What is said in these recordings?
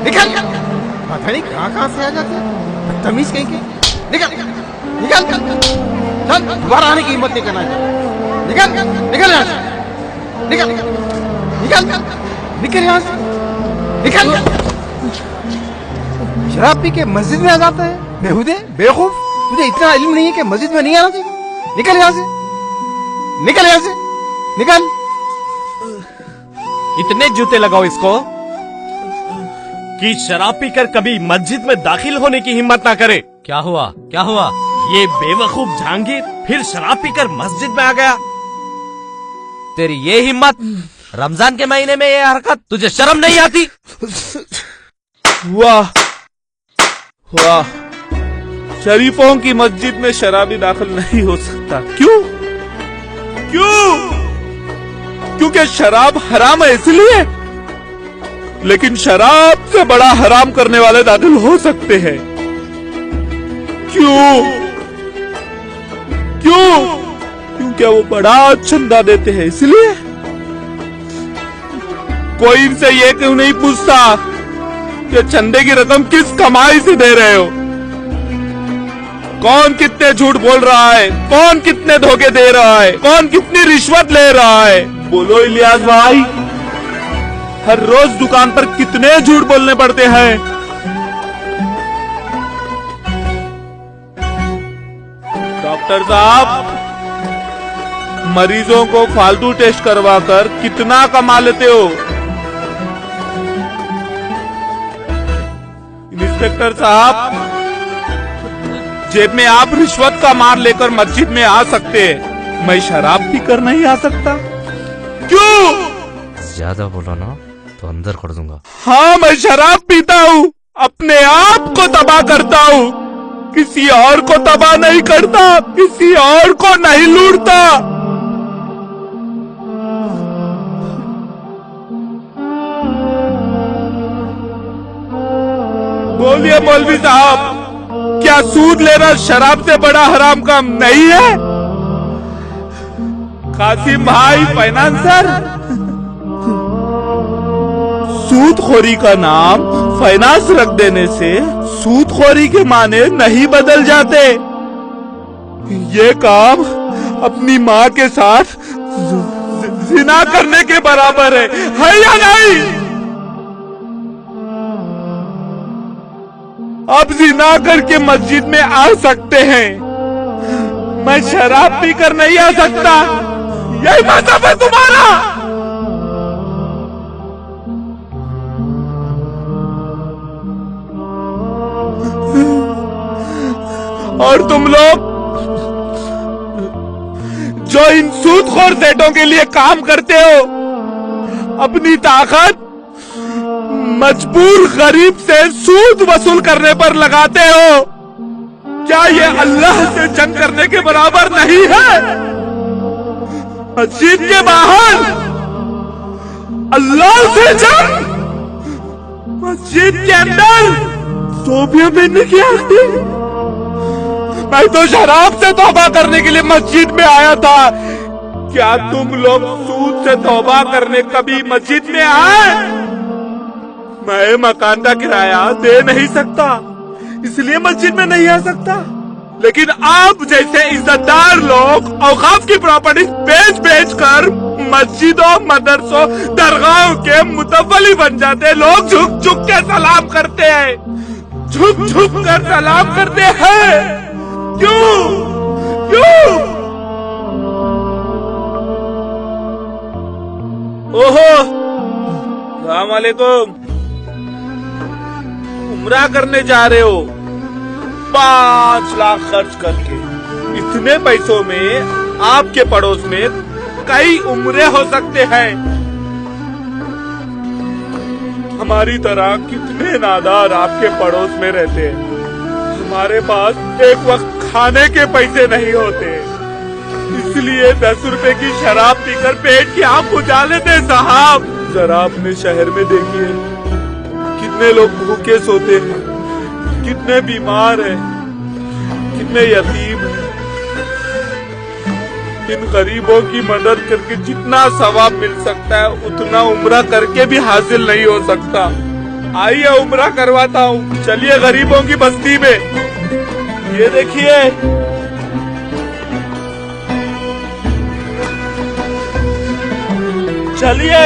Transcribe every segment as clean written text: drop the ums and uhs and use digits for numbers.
निकल। पता नहीं कहाँ से आ जाते हैं, बदतमीज कहीं के। निकल निकल, चल दोबारा आने की हिम्मत नहीं करना। निकल निकल यहाँ से, निकल निकल निकल यहाँ से, निकल। शराब पी के मस्जिद में आ जाता है, बेहुदे बेवकूफ। तुझे इतना इल्म नहीं है कि मस्जिद में नहीं आना चाहिए। निकल यहाँ से, निकल यहाँ से, निकल। इतने जूते लगाओ इसको कि शराब पीकर कभी मस्जिद में दाखिल होने की हिम्मत ना करे। क्या हुआ, क्या हुआ? ये बेवकूफ जहांगीर फिर शराब पीकर मस्जिद में आ गया। तेरी ये हिम्मत, रमजान के महीने में ये हरकत, तुझे शर्म नहीं आती? वाह वाह, शरीफों की मस्जिद में शराबी दाखिल नहीं हो सकता। क्यों? क्यों? क्योंकि शराब हराम है इसलिए। लेकिन शराब से बड़ा हराम करने वाले दाखिल हो सकते हैं। क्यों? क्यों? क्योंकि वो बड़ा चंदा देते हैं इसलिए। कोई इनसे ये क्यों नहीं पूछता कि चंदे की रकम किस कमाई से दे रहे हो? कौन कितने झूठ बोल रहा है, कौन कितने धोखे दे रहा है, कौन कितनी रिश्वत ले रहा है? बोलो इलियास भाई, हर रोज दुकान पर कितने झूठ बोलने पड़ते हैं? डॉक्टर साहब, मरीजों को फालतू टेस्ट करवाकर कितना कमा लेते हो? इंस्पेक्टर साहब, जेब में आप रिश्वत का मार लेकर मस्जिद में आ सकते हैं, मैं शराब पीकर नहीं आ सकता। क्यों? ज्यादा बोलो ना तो अंदर कर दूंगा। हाँ, मैं शराब पीता हूँ, अपने आप को तबाह करता हूँ, किसी और को तबाह नहीं करता, किसी और को नहीं लूटता। बोलिए मौलवी साहब, क्या सूद लेना शराब से बड़ा हराम काम नहीं है? कासिम भाई फाइनेंसर, सूदखोरी का नाम फाइनेंस रख देने से सूदखोरी के माने नहीं बदल जाते। ये काम अपनी माँ के साथ जिना करने के बराबर है या नहीं? अब जिना करके मस्जिद में आ सकते हैं, मैं शराब पीकर नहीं आ सकता। यही मजहब है तुम्हारा? और तुम लोग जो इन सूदखोर सेठों के लिए काम करते हो, अपनी ताकत मजबूर गरीब से सूद वसूल करने पर लगाते हो, क्या ये अल्लाह से जंग करने के बराबर नहीं है? मस्जिद के बाहर अल्लाह से जंग, मस्जिद के अंदर टोपियां पहनने की आदत। मैं तो शराब से तौबा करने के लिए मस्जिद में आया था। क्या तुम लोग सूद से तौबा करने कभी मस्जिद में आए? मैं मकान का किराया दे नहीं सकता, इसलिए मस्जिद में नहीं आ सकता। लेकिन आप जैसे इज्जतदार लोग औकाफ की प्रॉपर्टी बेच कर मस्जिदों, मदरसों, दरगाहों के मुतवली बन जाते। लोग झुक झुक के सलाम करते हैं, झुक झुक कर सलाम करते हैं। क्यों? क्यों? ओहो, अस्सलाम वालेकुम। उम्रा करने जा रहे हो 5 लाख खर्च करके। इतने पैसों में आपके पड़ोस में कई उम्रे हो सकते हैं। हमारी तरह कितने नादार आपके पड़ोस में रहते हैं। हमारे पास एक वक्त खाने के पैसे नहीं होते, इसलिए 10 रुपए की शराब पीकर पेट की आग बुझा लेते। साहब, जरा अपने शहर में देखिए, कितने लोग भूखे सोते हैं, कितने बीमार हैं, कितने यतीम हैं। इन गरीबों की मदद करके जितना सवाब मिल सकता है, उतना उम्रा करके भी हासिल नहीं हो सकता। आइए उम्रा करवाता हूँ, चलिए गरीबों की बस्ती में। ये देखिए, चलिए।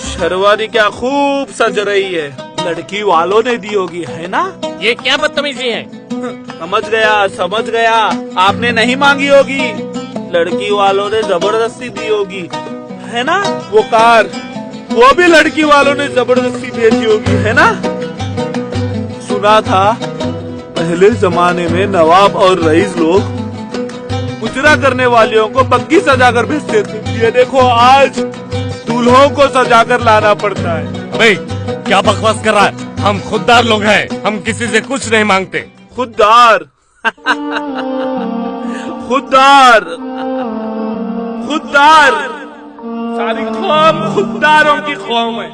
शर्वानी क्या खूब सज रही है, लड़की वालों ने दी होगी, है ना? ये क्या बदतमीजी है? समझ गया, आपने नहीं मांगी होगी, लड़की वालों ने जबरदस्ती दी होगी, है ना? वो कार, वो भी लड़की वालों ने जबरदस्ती भेजी होगी, है ना? सुना था पहले जमाने में नवाब और रईस लोग उजरा करने वालियों को बग्गी सजा कर भेजते थे। ये देखो आज दूल्हों को सजा कर लाना पड़ता है। भाई क्या बकवास कर रहा है? हम खुददार लोग हैं, हम किसी से कुछ नहीं मांगते। खुददार खुददार खुददार, सारी कौम खुददारों की कौम है।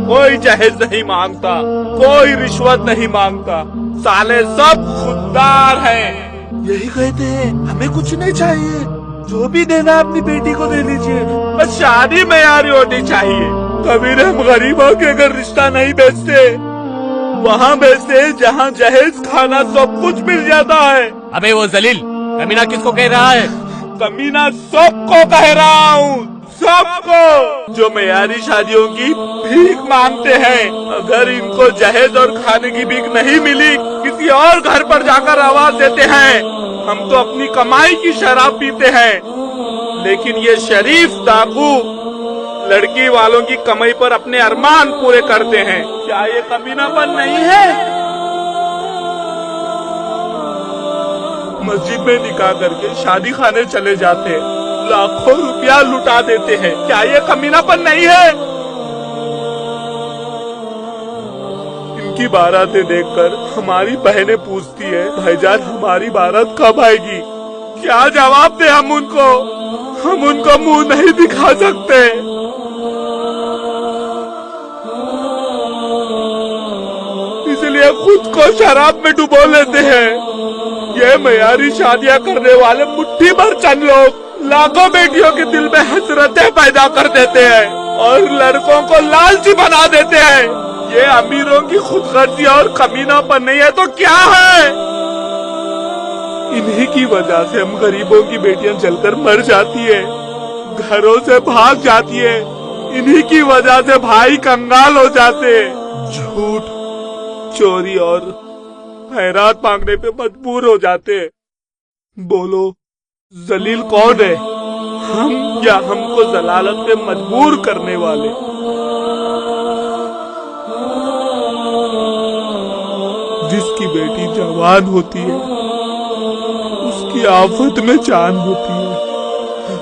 कोई जहेज नहीं मांगता, कोई रिश्वत नहीं मांगता, साले सब खुददार हैं। यही कहते हैं हमें कुछ नहीं चाहिए, जो भी देना अपनी बेटी को दे लीजिए, बस शादी मयारी होनी चाहिए। कबीर हम गरीबों के अगर रिश्ता नहीं बेचते, वहाँ बेचते जहाँ जहेज खाना सब कुछ मिल जाता है। अबे वो जलील कमीना किसको कह रहा है? कमीना सबको कह रहा हूँ, सबको जो मयारी शादियों की भीख मांगते हैं। अगर इनको जहेज और खाने की भीख नहीं मिली, किसी और घर पर जाकर आवाज देते हैं, हम तो अपनी कमाई की शराब पीते हैं। लेकिन ये शरीफ डाकू लड़की वालों की कमाई पर अपने अरमान पूरे करते हैं। क्या ये कमीनापन नहीं है? मस्जिद में निकाह करके शादी खाने चले जाते हैं, लाखों रुपया लुटा देते हैं। क्या ये कमीनापन नहीं है? इनकी बारातें देखकर हमारी बहनें पूछती है, भाईजान हमारी बारात कब आएगी? क्या जवाब दे हम उनको? हम उनको मुंह नहीं दिखा सकते। इसलिए खुद को शराब में डुबो लेते हैं। ये मयारी शादियां करने वाले मुट्ठी भर चंद लोग लाखों बेटियों के दिल में हसरतें पैदा कर देते हैं और लड़कों को लालची बना देते हैं। ये अमीरों की खुदगर्जी और कमीनापन नहीं है तो क्या है? इन्हीं की वजह से हम गरीबों की बेटियां जलकर मर जाती है, घरों से भाग जाती है। इन्हीं की वजह से भाई कंगाल हो जाते हैं, झूठ, चोरी और खैरात मांगने पे मजबूर हो जाते हैं। बोलो जलील कौन है, हम या हमको जलालत पे मजबूर करने वाले? जिसकी बेटी जवान होती है उसकी आफत में जान होती है।